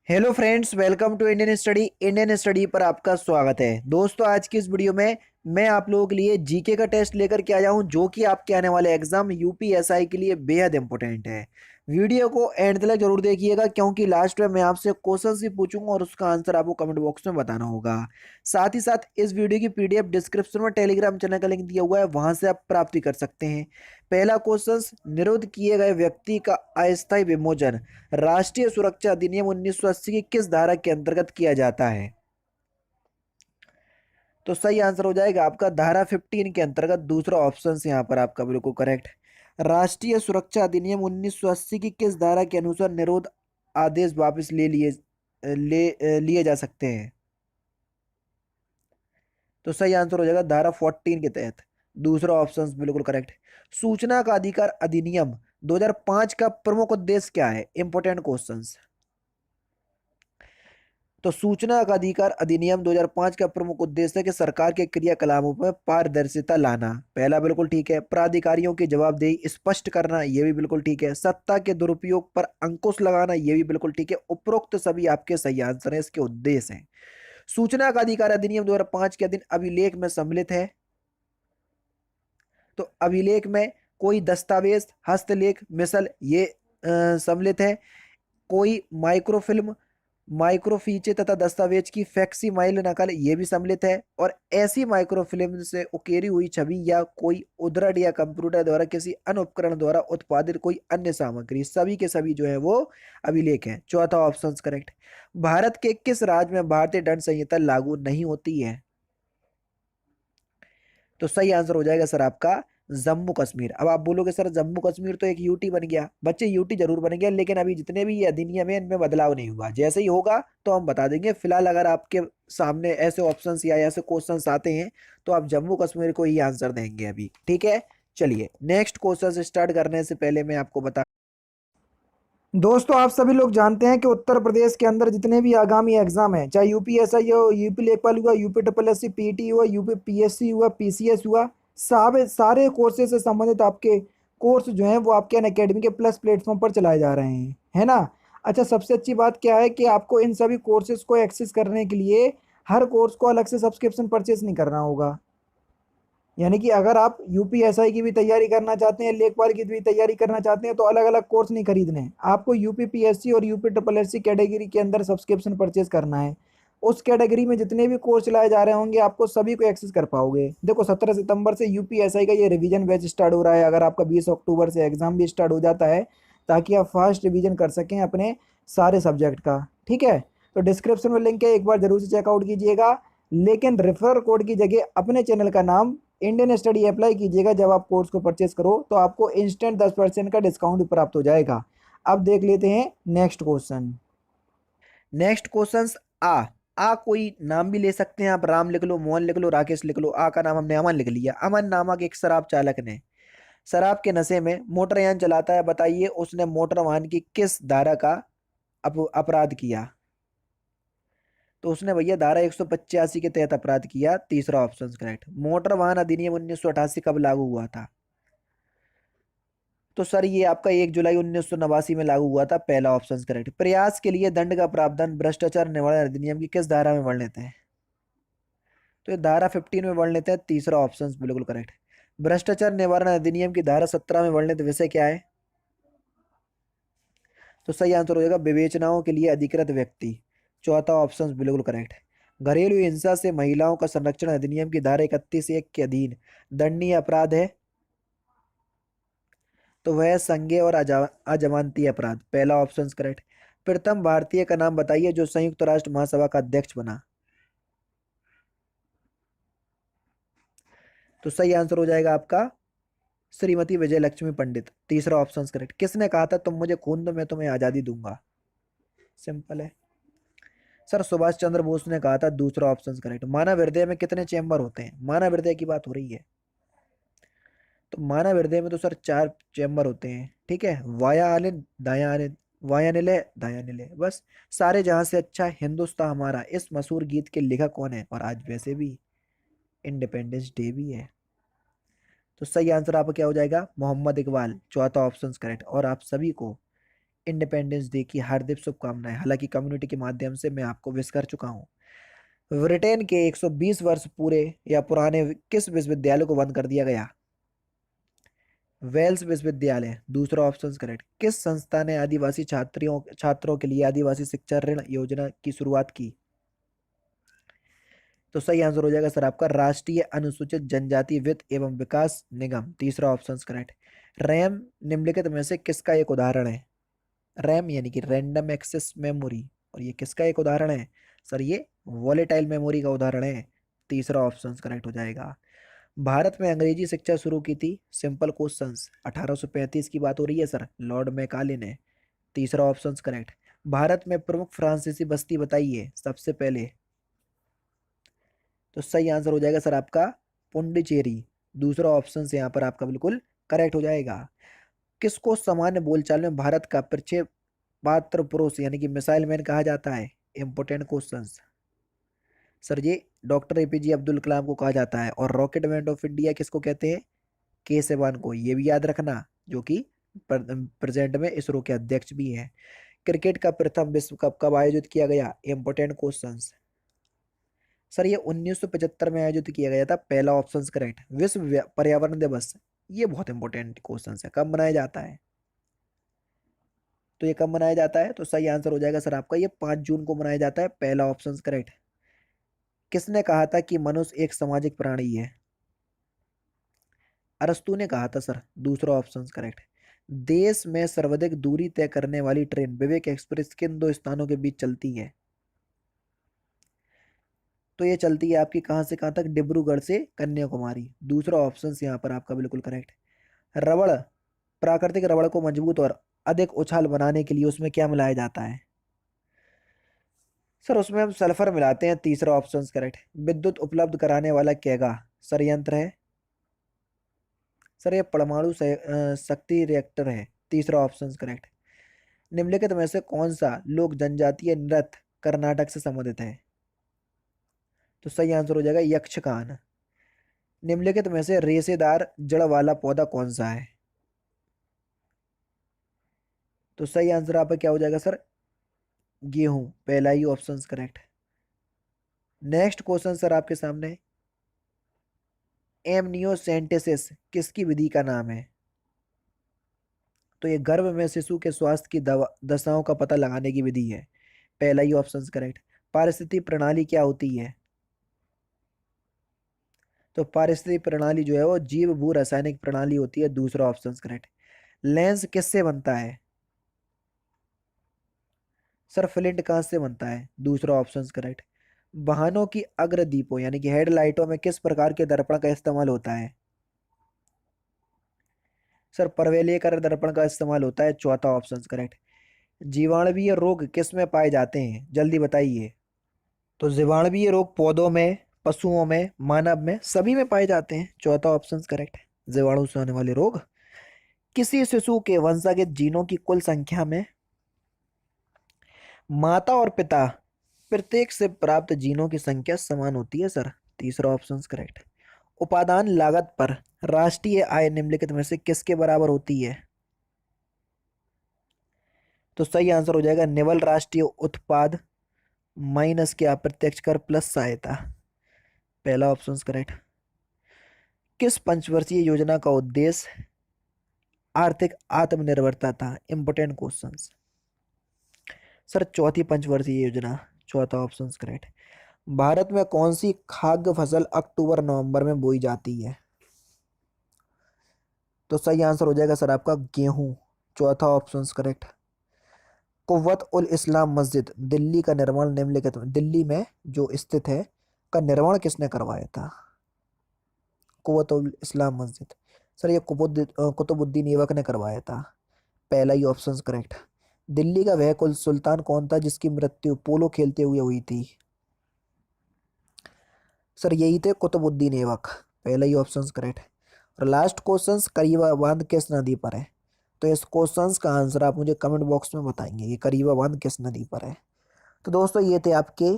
Hello friends, welcome to Indian study पर आपका स्वागत है। दोस्तों, आज की इस वीडियो में मैं आप लोगों के लिए जीके का टेस्ट लेकर के आया हूं, जो कि आपके आने वाले एग्जाम यूपीएसआई के लिए बेहद इंपॉर्टेंट है। वीडियो को एंड तक जरूर देखिएगा, क्योंकि लास्ट में मैं आपसे क्वेश्चन भी पूछूंगा और उसका आंसर आपको कमेंट बॉक्स में बताना होगा। साथ ही साथ इस वीडियो की पीडीएफ डिस्क्रिप्शन में टेलीग्राम चैनल का लिंक दिया हुआ है, वहां से आप प्राप्ति कर सकते हैं। पहला क्वेश्चन, निरुद्ध किए गए व्यक्ति का अस्थायी विमोचन राष्ट्रीय सुरक्षा अधिनियम 1980 की किस धारा के अंतर्गत किया जाता है? तो सही आंसर हो जाएगा आपका धारा 15 के अंतर्गत। दूसरा ऑप्शन यहाँ पर आपका बिल्कुल करेक्ट। राष्ट्रीय सुरक्षा अधिनियम 1980 की किस धारा के अनुसार निरोध आदेश वापस लिए जा सकते हैं? तो सही आंसर हो जाएगा धारा 14 के तहत। दूसरा ऑप्शन बिल्कुल करेक्ट। सूचना का अधिकार अधिनियम 2005 का प्रमुख उद्देश्य क्या है? Important question. तो सूचना का अधिकार अधिनियम 2005 का प्रमुख उद्देश्य है कि सरकार के क्रियाकलापों में पारदर्शिता लाना। पहला बिल्कुल ठीक है। प्राधिकारियों की जवाबदेही स्पष्ट करना, यह भी बिल्कुल ठीक है। सत्ता के दुरुपयोग पर अंकुश लगाना, यह भी बिल्कुल ठीक है। उपरोक्त सभी आपके सही आंसर है, इसके उद्देश्य हैं। सूचना का अधिकार अधिनियम 2005 के अधीन अभिलेख में सम्मिलित है। तो अभिलेख में कोई दस्तावेज, हस्तलेख, मिसल ये सम्मिलित है। कोई माइक्रोफिल्म, माइक्रोफीचर तथा दस्तावेज की फैक्सिमाइल नकल ये भी सम्मिलित है। और ऐसी माइक्रोफिल्म से उकेरी हुई छवि या कोई उद्धरण या कंप्यूटर द्वारा किसी अन्य उपकरण द्वारा उत्पादित कोई अन्य सामग्री, सभी के सभी जो है वो अभिलेख है। चौथा ऑप्शन करेक्ट। भारत के किस राज्य में भारतीय दंड संहिता लागू नहीं होती है? तो सही आंसर हो जाएगा सर आपका जम्मू कश्मीर। अब आप बोलोगे सर जम्मू कश्मीर तो एक यूटी बन गया। बच्चे यूटी जरूर बन गया, लेकिन अभी जितने भी ये अधिनियम है इनमें बदलाव नहीं हुआ। जैसे ही होगा तो हम बता देंगे। फिलहाल अगर आपके सामने ऐसे ऑप्शंस या ऐसे क्वेश्चंस आते हैं तो आप जम्मू कश्मीर को ही आंसर देंगे अभी, ठीक है। चलिए नेक्स्ट क्वेश्चन स्टार्ट करने से पहले मैं आपको बता, दोस्तों आप सभी लोग जानते हैं कि उत्तर प्रदेश के अंदर जितने भी आगामी एग्जाम हैं, चाहे यूपीएसआई हो, यूपी लेखपाल हुआ, UP triple S C PT हुआ, यूपी पीएससी हुआ, पीसीएस हुआ, सारे कोर्सेज से संबंधित आपके कोर्स जो हैं वो आपके अनअकैडमी के प्लस प्लेटफॉर्म पर चलाए जा रहे हैं, है ना। अच्छा, सबसे अच्छी बात क्या है कि आपको इन सभी कोर्सेज को एक्सेस करने के लिए हर कोर्स को अलग से सब्सक्रिप्शन परचेज नहीं करना होगा। यानी कि अगर आप यूपीएसआई की भी तैयारी करना चाहते हैं, लेखपाल की भी तैयारी करना चाहते हैं, तो अलग अलग कोर्स नहीं खरीदने हैं आपको। यूपीपीएससी और यूपी ट्रिपल एससी कैटेगरी के अंदर सब्सक्रिप्शन परचेज करना है। उस कैटेगरी में जितने भी कोर्स चलाए जा रहे होंगे आपको सभी को एक्सेस कर पाओगे। देखो 17 सितंबर से यूपीएसआई का ये रिवीजन बैच स्टार्ट हो रहा है। अगर आपका 20 अक्टूबर से एग्जाम भी स्टार्ट हो जाता है, ताकि आप फास्ट रिवीजन कर सकें अपने सारे सब्जेक्ट का, ठीक है। तो डिस्क्रिप्शन में लिंक है, एक बार जरूर से चेकआउट कीजिएगा। लेकिन रेफरल कोड की जगह अपने चैनल का नाम इंडियन स्टडी अप्लाई कीजिएगा। जब आप कोर्स को परचेस करो तो आपको इंस्टेंट 10% का डिस्काउंट भी प्राप्त हो जाएगा। अब देख लेते हैं नेक्स्ट क्वेश्चन। नेक्स्ट क्वेश्चन, आ आ कोई नाम भी ले सकते हैं आप। राम लिख लो, मोहन लिख लो, राकेश लिख लो। आ का नाम हमने अमन लिख लिया। अमन नामक एक शराब चालक ने शराब के नशे में मोटरयान चलाता है। बताइए उसने मोटर वाहन की किस धारा का अपराध किया? तो उसने भैया धारा 185 के तहत अपराध किया। तीसरा ऑप्शन करेक्ट। मोटर वाहन अधिनियम 1988 कब लागू हुआ था? तो सर ये आपका 1 जुलाई 1989 में लागू हुआ था। पहला ऑप्शन करेक्ट। प्रयास के लिए दंड का प्रावधान भ्रष्टाचार निवारण अधिनियम की किस धारा में वर्णित है? तो ये धारा 15 में वर्णित है। तीसरा ऑप्शन बिल्कुल करेक्ट। भ्रष्टाचार निवारण अधिनियम की धारा 17 में वर्णित विषय क्या है? तो सही आंसर हो जाएगा विवेचनाओं के लिए अधिकृत व्यक्ति। चौथा ऑप्शन बिल्कुल करेक्ट। घरेलू हिंसा से महिलाओं का संरक्षण अधिनियम की धारा 31(1) के अधीन दंडनीय अपराध है। तो वह संज्ञेय और अजमानती अपराध। पहला ऑप्शन करेक्ट। प्रथम भारतीय का नाम बताइए जो संयुक्त राष्ट्र महासभा का अध्यक्ष बना। तो सही आंसर हो जाएगा आपका श्रीमती विजय लक्ष्मी पंडित। तीसरा ऑप्शन करेक्ट। किसने कहा था तुम मुझे खून दो मैं तुम्हें आजादी दूंगा? सिंपल है सर, सुभाष चंद्र बोस ने कहा था। दूसरा ऑप्शन करेक्ट। मानव हृदय में कितने चेंबर होते हैं? मानव हृदय की बात हो रही है। तो मानव हृदय में तो सर 4 चेंबर होते हैं, ठीक है। वाया आलिन, दाया आलिन, वाया निलय, दाया निलय, बस। सारे जहां से अच्छा हिंदुस्तान हमारा, इस मशहूर गीत के लेखक कौन है? और आज वैसे भी इंडिपेंडेंस डे भी है। तो सही आंसर आपका क्या हो जाएगा? मोहम्मद इकबाल। चौथा ऑप्शन करेक्ट। और आप सभी को इंडिपेंडेंस डे की हार्दिक शुभकामनाएं। हालांकि कम्युनिटी के माध्यम से मैं आपको विश कर चुका हूँ। ब्रिटेन के 120 वर्ष पूरे या पुराने किस विश्वविद्यालय को बंद कर दिया गया? वेल्स विश्वविद्यालय। दूसरा ऑप्शन करेक्ट। किस संस्था ने आदिवासी छात्रों के लिए आदिवासी शिक्षा ऋण योजना की शुरुआत की? तो सही आंसर हो जाएगा सर आपका राष्ट्रीय अनुसूचित जनजाति वित्त एवं विकास निगम। तीसरा ऑप्शन करेक्ट। रैम निम्नलिखित में से किसका एक उदाहरण है? रैम यानी कि रैंडम एक्सेस मेमोरी, और ये किसका एक उदाहरण है? सर ये वॉलेटाइल मेमोरी का उदाहरण है। तीसरा ऑप्शन करेक्ट हो जाएगा। भारत में अंग्रेजी शिक्षा शुरू की थी? Simple questions. 1835 की बात हो रही है सर, लॉर्ड मैकाले ने। तीसरा ऑप्शन करेक्ट। भारत में प्रमुख फ्रांसीसी बस्ती बताइए सबसे पहले। तो सही आंसर हो जाएगा सर आपका पुंडुचेरी। दूसरा ऑप्शन यहाँ पर आपका बिल्कुल करेक्ट हो जाएगा। किसको सामान्य बोलचाल में भारत का पात्र पुरुष यानी कि मिसाइल मैन कहा जाता है? Important questions. सर ये डॉक्टर एपीजे अब्दुल कलाम को कहा जाता है। और रॉकेट मैन ऑफ इंडिया किसको कहते हैं? के सिवान को। ये भी याद रखना, जो कि प्रेजेंट में इसरो के अध्यक्ष भी हैं। क्रिकेट का प्रथम विश्व कप कब आयोजित किया गया? Important questions. सर ये 1975 में आयोजित किया गया था। पहला ऑप्शन करेक्ट। विश्व पर्यावरण दिवस, ये बहुत इंपॉर्टेंट क्वेश्चन है, कब मनाया जाता है? तो ये कब मनाया जाता है? तो सही आंसर हो जाएगा सर आपका ये 5 जून को मनाया जाता है। पहला ऑप्शन करेक्ट। किसने कहा था कि मनुष्य एक सामाजिक प्राणी है? अरस्तू ने कहा था सर। दूसरा ऑप्शन करेक्ट। देश में सर्वाधिक दूरी तय करने वाली ट्रेन विवेक एक्सप्रेस किन दो स्थानों के बीच चलती है? तो ये चलती है आपकी कहाँ से कहाँ तक? डिब्रूगढ़ से कन्याकुमारी। दूसरा ऑप्शन यहाँ पर आपका बिल्कुल करेक्ट। रबड़, प्राकृतिक रबड़ को मजबूत और अधिक उछाल बनाने के लिए उसमें क्या मिलाया जाता है? सर उसमें हम सल्फर मिलाते हैं। तीसरा ऑप्शन करेक्ट। विद्युत उपलब्ध कराने वाला केगा संयंत्र है? सर ये परमाणु शक्ति रिएक्टर है। तीसरा ऑप्शन करेक्ट। निम्नलिखित में से कौन सा लोक जनजातीय नृत्य कर्नाटक से संबंधित है? तो सही आंसर हो जाएगा यक्षगान। निम्नलिखित में से रेशेदार जड़ वाला पौधा कौन सा है? तो सही आंसर आपका क्या हो जाएगा सर? गेहूं। पहला ही option correct. Next question sir आपके सामने। एमनियोसेंटेसिस किसकी विधि का नाम है? तो ये गर्भ में शिशु के स्वास्थ्य की दशाओं का पता लगाने की विधि है। पहला ही ऑप्शन करेक्ट। पारिस्थितिक प्रणाली क्या होती है? तो पारिस्थितिक प्रणाली जो है वो जीव भू रासायनिक प्रणाली होती है। दूसरा ऑप्शन करेक्ट। लेंस किससे बनता है? सर फ्लिंट कांच से बनता है। दूसरा ऑप्शन करेक्ट। वाहनों की अग्रदीपों यानी कि हेडलाइटों में किस प्रकार के दर्पण का इस्तेमाल होता है? सर परवैल्यकर दर्पण का इस्तेमाल होता है। चौथा ऑप्शन करेक्ट। जीवाणुवीय रोग किस में पाए जाते हैं? जल्दी बताइए। तो जीवाणुवीय रोग पौधों में, पशुओं में, मानव में, सभी में पाए जाते हैं। चौथा ऑप्शन करेक्ट। जीवाणु से होने वाले रोग। किसी शिशु के वंशागत जीनों की कुल संख्या में माता और पिता प्रत्येक से प्राप्त जीनों की संख्या समान होती है सर। तीसरा ऑप्शन करेक्ट। उपादान लागत पर राष्ट्रीय आय निम्नलिखित में से किसके बराबर होती है? तो सही आंसर हो जाएगा निवल राष्ट्रीय उत्पाद माइनस क्या? प्रत्यक्ष कर प्लस सहायता। पहला ऑप्शन करेक्ट। किस पंचवर्षीय योजना का उद्देश्य आर्थिक आत्मनिर्भरता था? Important questions. सर चौथी पंचवर्षीय योजना। चौथा ऑप्शन करेक्ट। भारत में कौन सी खाद्य फसल अक्टूबर नवंबर में बोई जाती है? तो सही आंसर हो जाएगा सर आपका गेहूं। चौथा ऑप्शन करेक्ट। कुव्वत उल इस्लाम मस्जिद दिल्ली का निर्माण निम्नलिखित में, दिल्ली में जो स्थित है, का निर्माण किसने करवाया था? कुव्वत उल इस्लाम मस्जिद। सर ये कुतुबुद्दीन ऐबक ने करवाया था। पहला ही ऑप्शन करेक्ट। दिल्ली का वह कुल सुल्तान कौन था जिसकी मृत्यु पोलो खेलते हुए हुई थी? सर यही थे कुतुबुद्दीन ऐबक। पहला ही ऑप्शन करेक्ट। और लास्ट क्वेश्चन, करीबा बांध किस नदी पर है? तो इस क्वेश्चन का आंसर आप मुझे कमेंट बॉक्स में बताएंगे, ये करीबा बांध किस नदी पर है। तो दोस्तों ये थे आपके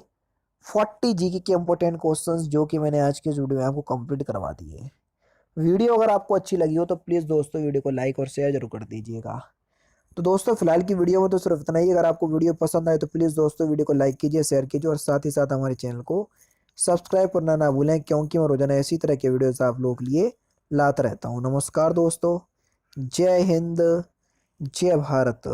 40 जीके के इंपॉर्टेंट क्वेश्चंस जो कि मैंने आज के इस वीडियो में आपको कंप्लीट करवा दिए। वीडियो अगर आपको अच्छी लगी हो तो प्लीज़ दोस्तों वीडियो को लाइक और शेयर जरूर कर दीजिएगा। तो दोस्तों फिलहाल की वीडियो में तो सिर्फ इतना ही। अगर आपको वीडियो पसंद आए तो प्लीज़ दोस्तों वीडियो को लाइक कीजिए, शेयर कीजिए और साथ ही साथ हमारे चैनल को सब्सक्राइब करना ना भूलें, क्योंकि मैं रोजाना इसी तरह के वीडियोस आप लोगों के लिए लाता रहता हूँ। नमस्कार दोस्तों, जय हिंद, जय भारत।